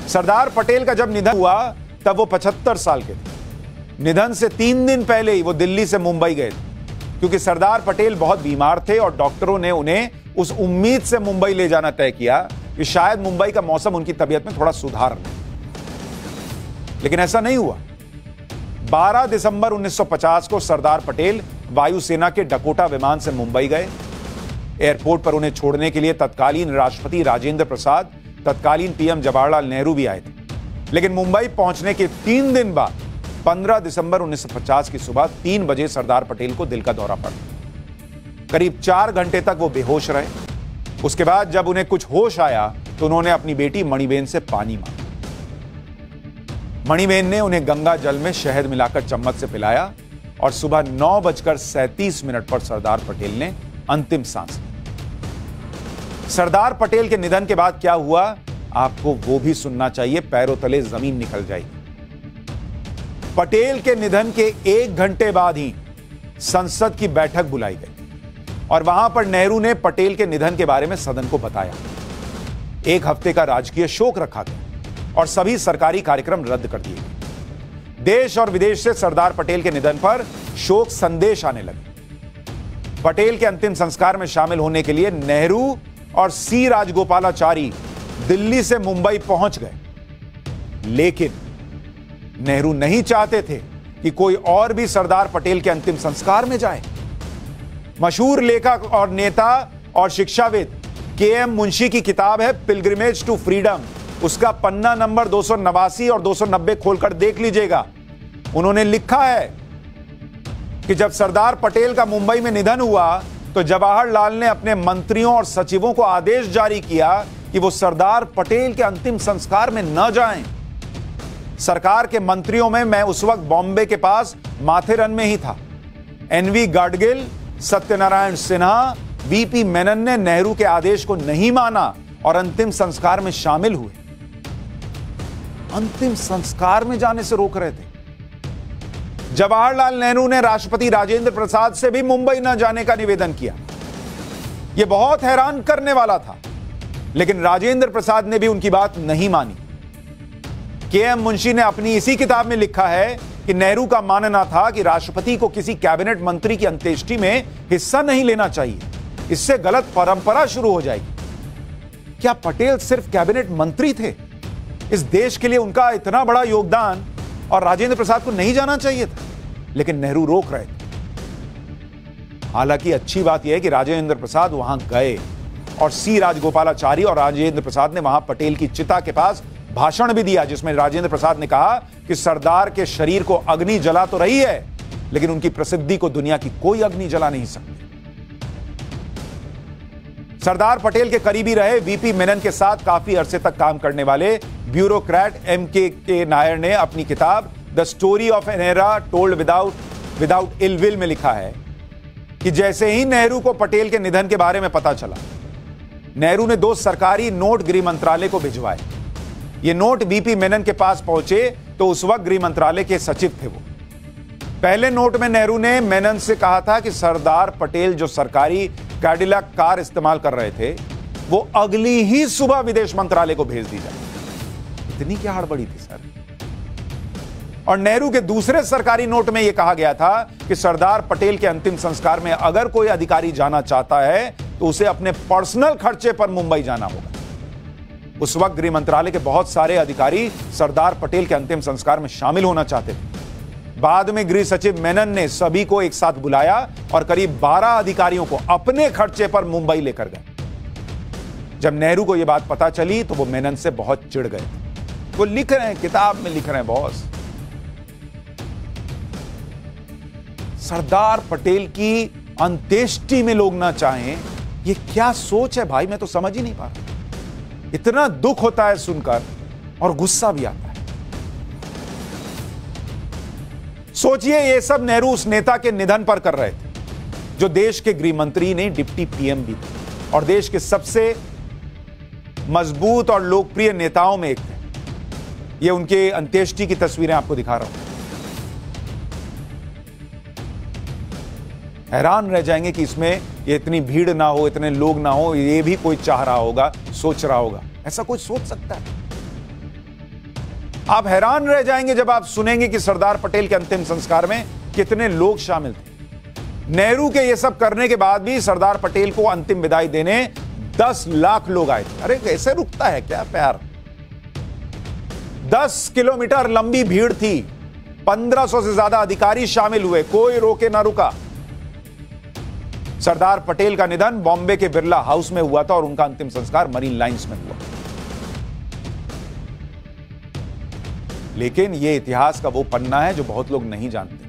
सरदार पटेल का जब निधन हुआ तब वो 75 साल के थे। निधन से 3 दिन पहले ही वो दिल्ली से मुंबई गए थे, क्योंकि सरदार पटेल बहुत बीमार थे और डॉक्टरों ने उन्हें उस उम्मीद से मुंबई ले जाना तय किया कि शायद मुंबई का मौसम उनकी तबीयत में थोड़ा सुधार ले। लेकिन ऐसा नहीं हुआ। 12 दिसंबर 1950 को सरदार पटेल वायुसेना के डकोटा विमान से मुंबई गए। एयरपोर्ट पर उन्हें छोड़ने के लिए तत्कालीन राष्ट्रपति राजेंद्र प्रसाद, तत्कालीन पीएम जवाहरलाल नेहरू भी आए थे। लेकिन मुंबई पहुंचने के 3 दिन बाद 15 दिसंबर 1950 की सुबह 3 बजे सरदार पटेल को दिल का दौरा पड़ा। करीब 4 घंटे तक वो बेहोश रहे। उसके बाद जब उन्हें कुछ होश आया तो उन्होंने अपनी बेटी मणिबेन से पानी मांगा। मणिबेन ने उन्हें गंगा जल में शहद मिलाकर चम्मच से पिलाया और सुबह 9:37 पर सरदार पटेल ने अंतिम सांस ली। सरदार पटेल के निधन के बाद क्या हुआ, आपको वो भी सुनना चाहिए, पैरों तले जमीन निकल जाएगी। पटेल के निधन के 1 घंटे बाद ही संसद की बैठक बुलाई गई और वहां पर नेहरू ने पटेल के निधन के बारे में सदन को बताया। 1 हफ्ते का राजकीय शोक रखा गया और सभी सरकारी कार्यक्रम रद्द कर दिए गए। देश और विदेश से सरदार पटेल के निधन पर शोक संदेश आने लगे। पटेल के अंतिम संस्कार में शामिल होने के लिए नेहरू और सी राजगोपालाचारी दिल्ली से मुंबई पहुंच गए, लेकिन नेहरू नहीं चाहते थे कि कोई और भी सरदार पटेल के अंतिम संस्कार में जाए। मशहूर लेखक और नेता और शिक्षाविद के.एम. मुंशी की किताब है पिलग्रिमेज टू फ्रीडम, उसका पन्ना नंबर 289 और 290 खोलकर देख लीजिएगा। उन्होंने लिखा है कि जब सरदार पटेल का मुंबई में निधन हुआ तो जवाहरलाल ने अपने मंत्रियों और सचिवों को आदेश जारी किया कि वो सरदार पटेल के अंतिम संस्कार में न जाएं। सरकार के मंत्रियों में मैं उस वक्त बॉम्बे के पास माथेरन में ही था। एनवी गाडगिल, सत्यनारायण सिन्हा, वीपी मेनन ने नेहरू के आदेश को नहीं माना और अंतिम संस्कार में शामिल हुए। अंतिम संस्कार में जाने से रोक रहे थे। जवाहरलाल नेहरू ने राष्ट्रपति राजेंद्र प्रसाद से भी मुंबई न जाने का निवेदन किया। यह बहुत हैरान करने वाला था, लेकिन राजेंद्र प्रसाद ने भी उनकी बात नहीं मानी। के.एम. मुंशी ने अपनी इसी किताब में लिखा है कि नेहरू का मानना था कि राष्ट्रपति को किसी कैबिनेट मंत्री की अंत्येष्टि में हिस्सा नहीं लेना चाहिए, इससे गलत परंपरा शुरू हो जाएगी। क्या पटेल सिर्फ कैबिनेट मंत्री थे? इस देश के लिए उनका इतना बड़ा योगदान और राजेंद्र प्रसाद को नहीं जाना चाहिए था, लेकिन नेहरू रोक रहे थे। हालांकि अच्छी बात यह है कि राजेंद्र प्रसाद वहां गए और सी राजगोपालाचारी और राजेंद्र प्रसाद ने वहां पटेल की चिता के पास भाषण भी दिया, जिसमें राजेंद्र प्रसाद ने कहा कि सरदार के शरीर को अग्नि जला तो रही है, लेकिन उनकी प्रसिद्धि को दुनिया की कोई अग्नि जला नहीं सकती। सरदार पटेल के करीबी रहे वीपी मेनन के साथ काफी अरसे तक काम करने वाले ब्यूरोक्रेट एम.के. नायर ने अपनी किताब the story of an era told without ill will में लिखा है कि जैसे ही नेहरू को पटेल के निधन के बारे में पता चला, नेहरू ने 2 सरकारी नोट गृह मंत्रालय को भिजवाए। ये नोट वीपी मेनन के पास पहुंचे तो उस वक्त गृह मंत्रालय के सचिव थे वो। पहले नोट में नेहरू ने मेनन से कहा था कि सरदार पटेल जो सरकारी कैडिलैक कार इस्तेमाल कर रहे थे वो अगली ही सुबह विदेश मंत्रालय को भेज दी जाए। इतनी क्या हड़बड़ी थी सर? और नेहरू के दूसरे सरकारी नोट में यह कहा गया था कि सरदार पटेल के अंतिम संस्कार में अगर कोई अधिकारी जाना चाहता है तो उसे अपने पर्सनल खर्चे पर मुंबई जाना होगा। उस वक्त गृह मंत्रालय के बहुत सारे अधिकारी सरदार पटेल के अंतिम संस्कार में शामिल होना चाहते थे। बाद में गृह सचिव मेनन ने सभी को एक साथ बुलाया और करीब 12 अधिकारियों को अपने खर्चे पर मुंबई लेकर गए। जब नेहरू को यह बात पता चली तो वो मेनन से बहुत चिढ़ गए। वो लिख रहे हैं, किताब में लिख रहे हैं, बॉस, सरदार पटेल की अंत्येष्टि में लोग ना चाहें, ये क्या सोच है भाई? मैं तो समझ ही नहीं पा रहा। इतना दुख होता है सुनकर और गुस्सा भी आता है। सोचिए, ये सब नेहरू उस नेता के निधन पर कर रहे थे जो देश के गृह मंत्री नहीं, डिप्टी पीएम भी थे और देश के सबसे मजबूत और लोकप्रिय नेताओं में एक थे। ये उनके अंत्येष्टि की तस्वीरें आपको दिखा रहा हूं। हैरान रह जाएंगे कि इसमें ये इतनी भीड़ ना हो, इतने लोग ना हो, ये भी कोई चाह रहा होगा, सोच रहा होगा। ऐसा कोई सोच सकता है? आप हैरान रह जाएंगे जब आप सुनेंगे कि सरदार पटेल के अंतिम संस्कार में कितने लोग शामिल थे। नेहरू के ये सब करने के बाद भी सरदार पटेल को अंतिम विदाई देने 10 लाख लोग आए थे। अरे कैसे रुकता है क्या प्यार। 10 किलोमीटर लंबी भीड़ थी, 1500 से ज्यादा अधिकारी शामिल हुए, कोई रोके ना रुका। सरदार पटेल का निधन बॉम्बे के बिरला हाउस में हुआ था और उनका अंतिम संस्कार मरीन लाइंस में हुआ। लेकिन यह इतिहास का वो पन्ना है जो बहुत लोग नहीं जानते।